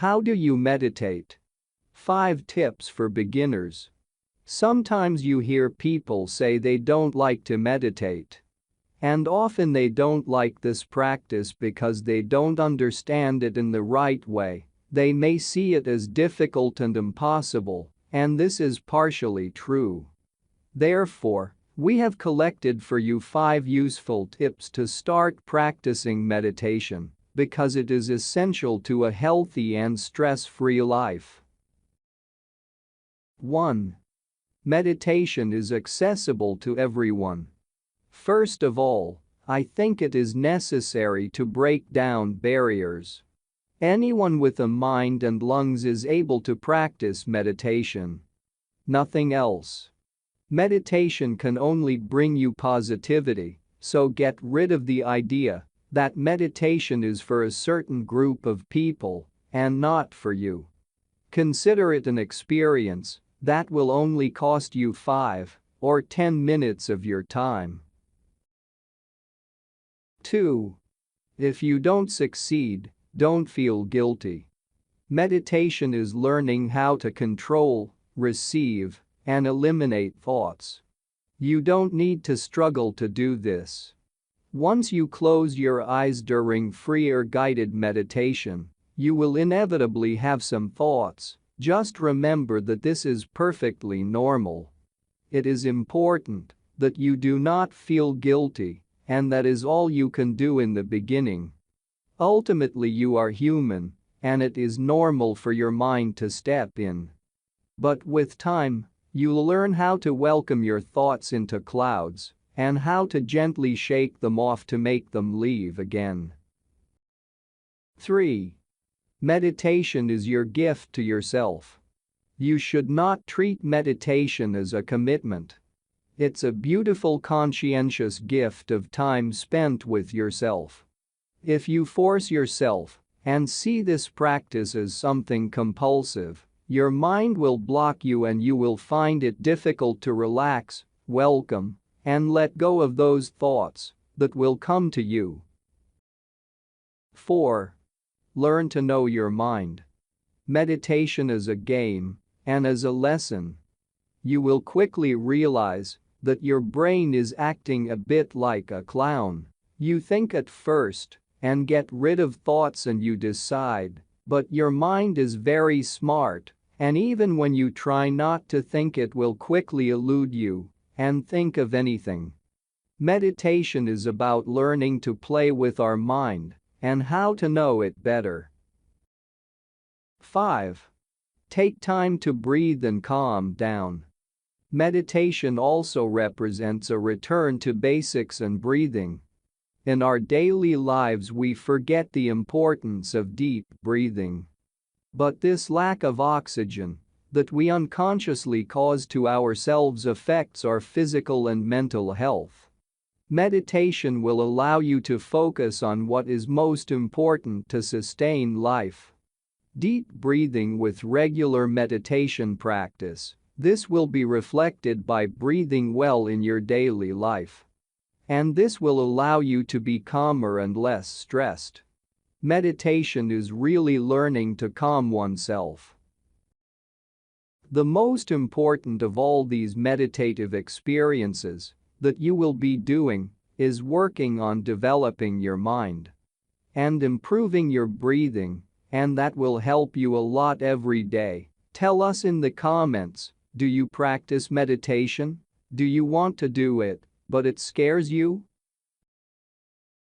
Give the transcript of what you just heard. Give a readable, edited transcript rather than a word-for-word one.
How do you meditate? 5 tips for beginners. Sometimes you hear people say they don't like to meditate. And often they don't like this practice because they don't understand it in the right way. They may see it as difficult and impossible, and this is partially true. Therefore, we have collected for you 5 useful tips to start practicing meditation because it is essential to a healthy and stress-free life. 1. Meditation is accessible to everyone. First of all, I think it is necessary to break down barriers. Anyone with a mind and lungs is able to practice meditation. Nothing else. Meditation can only bring you positivity, so get rid of the idea that meditation is for a certain group of people and not for you. Consider it an experience that will only cost you 5 or 10 minutes of your time. 2. If you don't succeed, don't feel guilty. Meditation is learning how to control, receive, and eliminate thoughts. You don't need to struggle to do this. Once you close your eyes during free or guided meditation, you will inevitably have some thoughts. Just remember that this is perfectly normal. It is important that you do not feel guilty, and that is all you can do in the beginning. Ultimately, you are human, and it is normal for your mind to step in. But with time, you'll learn how to welcome your thoughts into clouds and how to gently shake them off to make them leave again. 3. Meditation is your gift to yourself. You should not treat meditation as a commitment. It's a beautiful conscientious gift of time spent with yourself. If you force yourself and see this practice as something compulsive, your mind will block you and you will find it difficult to relax, welcome, and let go of those thoughts that will come to you. 4. Learn to know your mind. Meditation is a game and as a lesson. You will quickly realize that your brain is acting a bit like a clown. You think at first and get rid of thoughts and you decide, but your mind is very smart, and even when you try not to think, it will quickly elude you and think of anything. Meditation is about learning to play with our mind and how to know it better. 5. Take time to breathe and calm down. Meditation also represents a return to basics and breathing. In our daily lives, we forget the importance of deep breathing. But this lack of oxygen that we unconsciously cause to ourselves affects our physical and mental health. Meditation will allow you to focus on what is most important to sustain life. Deep breathing with regular meditation practice. This will be reflected by breathing well in your daily life. And this will allow you to be calmer and less stressed. Meditation is really learning to calm oneself. The most important of all these meditative experiences that you will be doing is working on developing your mind and improving your breathing, and that will help you a lot every day. Tell us in the comments, do you practice meditation? Do you want to do it, but it scares you?